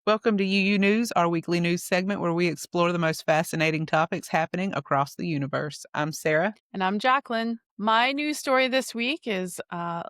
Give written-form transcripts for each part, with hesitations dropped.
Welcome to UU News, our weekly news segment where we explore the most fascinating topics happening across the universe. I'm Sarah. And I'm Jacqueline. My news story this week is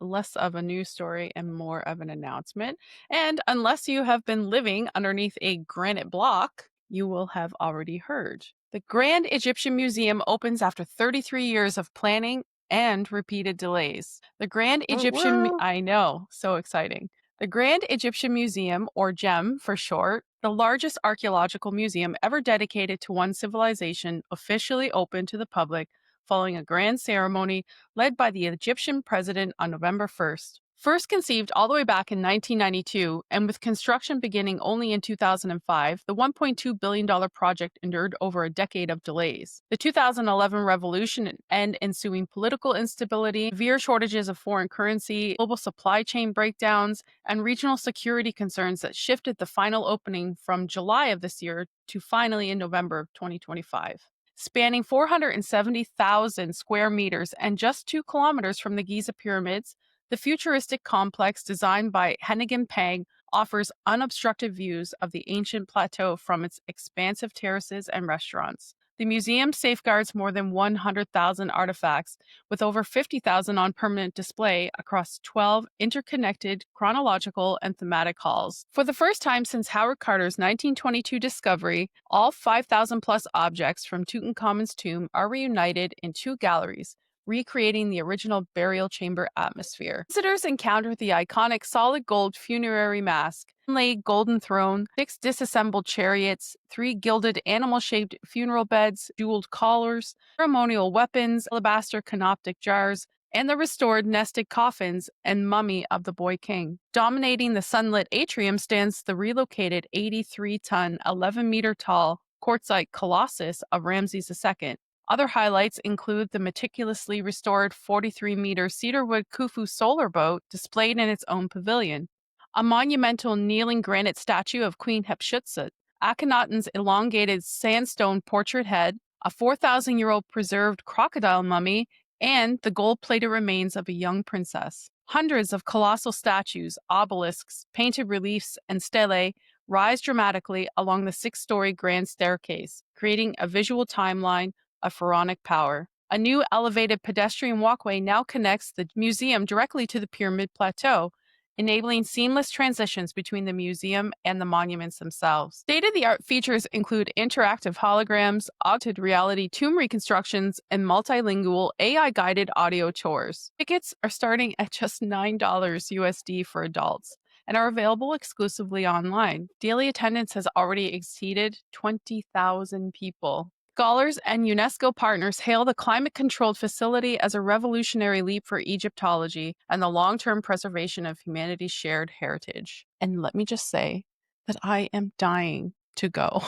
less of a news story and more of an announcement. And unless you have been living underneath a granite block, you will have already heard. The Grand Egyptian Museum opens after 33 years of planning and repeated delays. Woo woo. I know, so exciting. The Grand Egyptian Museum, or GEM for short, the largest archaeological museum ever dedicated to one civilization, officially opened to the public following a grand ceremony led by the Egyptian president on November 1st. First conceived all the way back in 1992, and with construction beginning only in 2005, the $1.2 billion project endured over a decade of delays. The 2011 revolution and ensuing political instability, severe shortages of foreign currency, global supply chain breakdowns, and regional security concerns that shifted the final opening from July of this year to finally in November of 2025. Spanning 470,000 square meters and just 2 kilometers from the Giza pyramids, the futuristic complex designed by Hennigan Pang offers unobstructed views of the ancient plateau from its expansive terraces and restaurants. The museum safeguards more than 100,000 artifacts, with over 50,000 on permanent display across 12 interconnected chronological and thematic halls. For the first time since Howard Carter's 1922 discovery, all 5,000 plus objects from Tutankhamun's tomb are reunited in 2 galleries, recreating the original burial chamber atmosphere. Visitors encounter the iconic solid gold funerary mask, inlaid golden throne, 6 disassembled chariots, 3 gilded animal-shaped funeral beds, jeweled collars, ceremonial weapons, alabaster canoptic jars, and the restored nested coffins and mummy of the boy king. Dominating the sunlit atrium stands the relocated 83-ton, 11-meter-tall quartzite colossus of Ramses II. Other highlights include the meticulously restored 43-meter cedarwood Khufu solar boat displayed in its own pavilion, a monumental kneeling granite statue of Queen Hatshepsut, Akhenaten's elongated sandstone portrait head, a 4,000-year-old preserved crocodile mummy, and the gold-plated remains of a young princess. Hundreds of colossal statues, obelisks, painted reliefs, and stelae rise dramatically along the 6-story grand staircase, creating a visual timeline of pharaonic power. A new elevated pedestrian walkway now connects the museum directly to the pyramid plateau, enabling seamless transitions between the museum and the monuments themselves. State-of-the-art features include interactive holograms, augmented reality tomb reconstructions, and multilingual AI-guided audio tours. Tickets are starting at just $9 USD for adults and are available exclusively online. Daily attendance has already exceeded 20,000 people. Scholars and UNESCO partners hail the climate controlled facility as a revolutionary leap for Egyptology and the long term preservation of humanity's shared heritage. And let me just say that I am dying to go.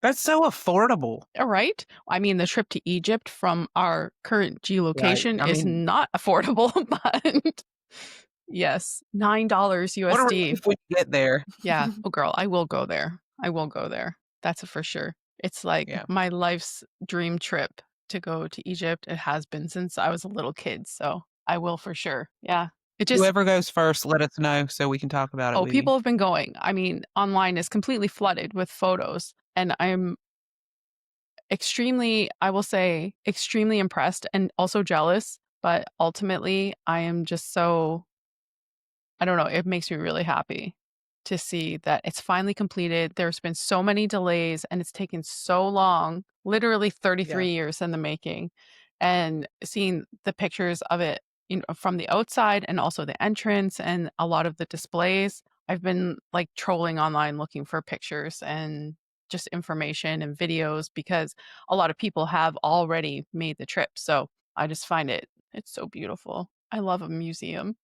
That's so affordable. All right. I mean, the trip to Egypt from our current Right. geolocation I is mean, not affordable, but yes, $9 what a USD. relief we get there. Yeah. Oh, girl, I will go there. I will go there. That's a for sure. It's like Yeah. my life's dream trip to go to Egypt. It has been since I was a little kid. So I will for sure. Yeah. It just, Whoever goes first, let us know so we can talk about it oh, with you. people have been going. I mean, online is completely flooded with photos. And I'm extremely, I will say, extremely impressed and also jealous. But ultimately, I am just so, I don't know, it makes me really happy to see that it's finally completed. There's been so many delays and it's taken so long, literally Yeah. 33 years in the making. And seeing the pictures of it, from the outside and also the entrance and a lot of the displays, I've been like trolling online looking for pictures and just information and videos because a lot of people have already made the trip. So I just find it's so beautiful. I love a museum.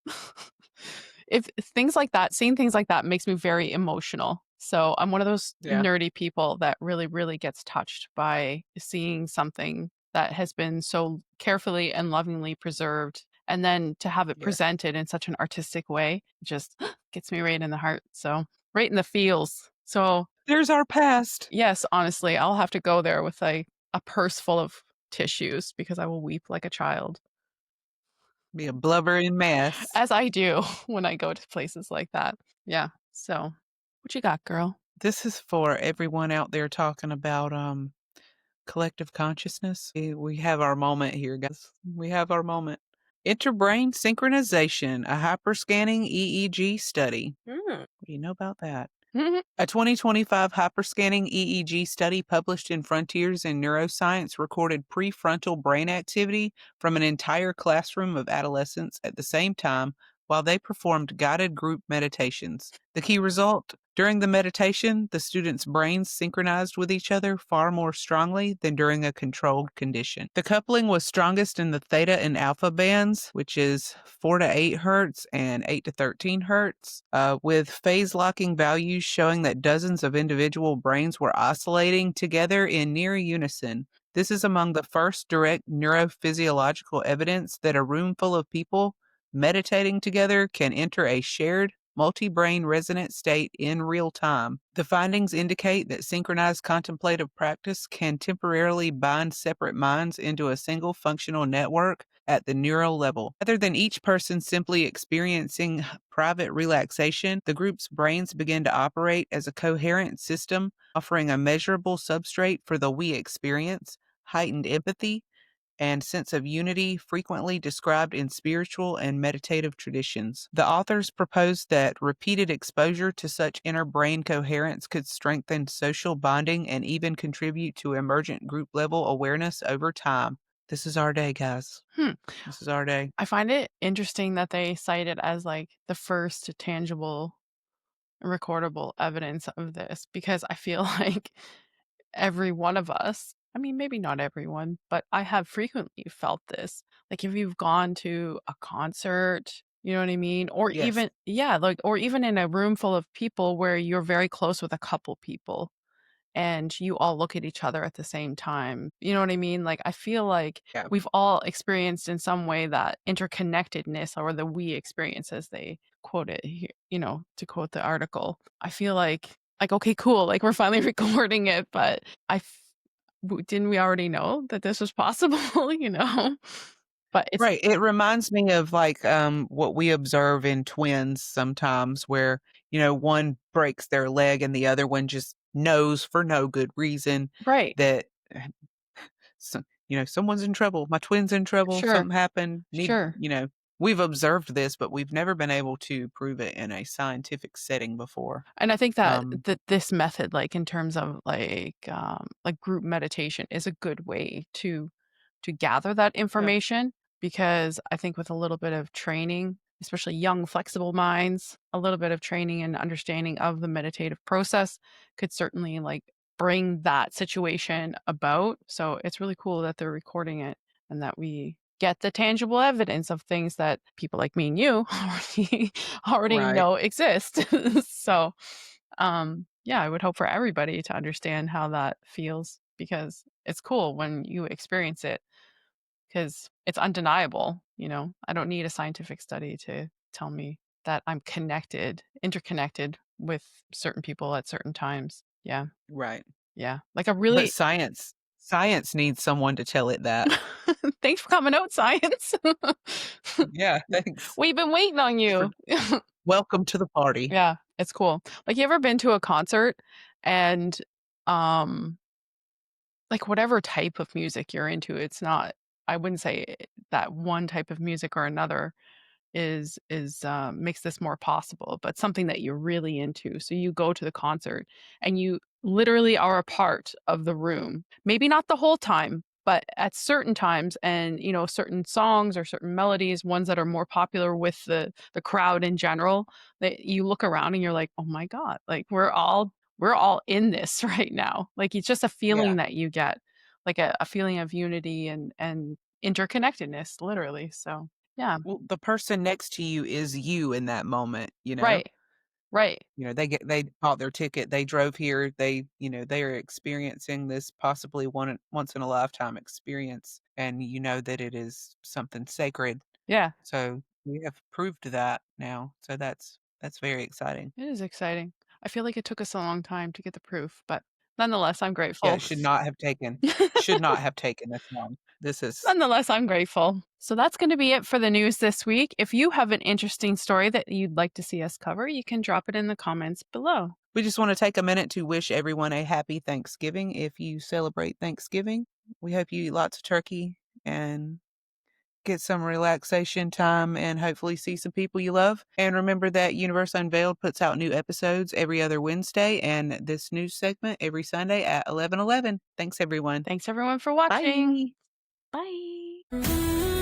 If things like that, seeing things like that makes me very emotional. So I'm one of those Yeah. nerdy people that really, really gets touched by seeing something that has been so carefully and lovingly preserved. And then to have it Yes. presented in such an artistic way just gets me right in the heart. So, right in the feels. So, There's our past. yes, honestly, I'll have to go there with a purse full of tissues because I will weep like a child, Be a blubbering mess. as I do when I go to places like that. Yeah. So, what you got, girl? This is for everyone out there talking about, collective consciousness. We have our moment here, guys. We have our moment. Interbrain synchronization, a hyperscanning EEG study. Mm. What do you know about that? Mhm. A 2025 hyperscanning EEG study published in Frontiers in Neuroscience recorded prefrontal brain activity from an entire classroom of adolescents at the same time while they performed guided group meditations. The key result: during the meditation, the students' brains synchronized with each other far more strongly than during a controlled condition. The coupling was strongest in the theta and alpha bands, which is 4 to 8 hertz and 8 to 13 hertz, with phase locking values showing that dozens of individual brains were oscillating together in near unison. This is among the first direct neurophysiological evidence that a room full of people meditating together can enter a shared multi-brain resonant state in real time. The findings indicate that synchronized contemplative practice can temporarily bind separate minds into a single functional network at the neural level. Rather than each person simply experiencing private relaxation, the group's brains begin to operate as a coherent system, offering a measurable substrate for the we experience, heightened empathy, and sense of unity frequently described in spiritual and meditative traditions. The authors proposed that repeated exposure to such inner brain coherence could strengthen social bonding and even contribute to emergent group level awareness over time. This is our day, guys. Hmm. This is our day. I find it interesting that they cite it as, like, the first tangible, recordable evidence of this because I feel like every one of us, I mean, maybe not everyone, but I have frequently felt this. Like, if you've gone to a concert, you know what I mean? Or Yes. even yeah, like, or even in a room full of people where you're very close with a couple people and you all look at each other at the same time. You know what I mean? Like, I feel like Yeah. we've all experienced in some way that interconnectedness or the we experience as they quote it here, to quote the article. I feel like, okay, cool. Like we're finally recording it, but didn't we already know that this was possible, But it's Right. It reminds me of like what we observe in twins sometimes where, one breaks their leg and the other one just knows for no good reason right. that someone's in trouble. My twin's in trouble. Sure. Something happened. Sure. We've observed this, but we've never been able to prove it in a scientific setting before. And I think that Um, this method, like, in terms of, like, group meditation is a good way to gather that yeah. information because I think with a little bit of training, especially young, flexible minds, a little bit of training and understanding of the meditative process could certainly, like, bring that situation about. So it's really cool that they're recording it and that we get the tangible evidence of things that people like me and you already Right. know exist. So, yeah, I would hope for everybody to understand how that feels because it's cool when you experience it because it's undeniable. I don't need a scientific study to tell me that I'm interconnected with certain people at certain times. Yeah, Right. yeah. Like a But really science needs someone to tell it that. thanks for coming out, science. Yeah. Thanks. We've been waiting on For you. welcome to the party. Yeah, it's cool. Like, you ever been to a concert and, um, like, whatever type of music you're into, it's not I wouldn't say that one type of music or another makes this more possible, but something that you're really into. So you go to the concert and you literally are a part of the room. Maybe not the whole time, but at certain times and certain songs or certain melodies, ones that are more popular with the crowd in general, that you look around and you're like, "Oh my god, like we're all in this right now." Like it's just a Yeah. feeling that you get, like a feeling of unity and interconnectedness, literally. So, yeah. Well, the person next to you is you in that moment, you know? Right, right. They bought their ticket, they drove here, they are experiencing this possibly once in a lifetime experience, and you know that it is something sacred. Yeah, So, we have proved that now, so that's very exciting. it is exciting. I feel like it took us a long time to get the proof, but nonetheless, I'm Yeah, grateful. it should not have taken this long. This is Nonetheless, I'm grateful. So that's gonna be it for the news this week. If you have an interesting story that you'd like to see us cover, you can drop it in the comments below. We just want to take a minute to wish everyone a happy Thanksgiving if you celebrate Thanksgiving. We hope you eat lots of turkey and get some relaxation time and hopefully see some people you love. And remember that Universe Unveiled puts out new episodes every other Wednesday and this news segment every Sunday at 11:11. Thanks, everyone. Thanks everyone for watching. Bye. Bye.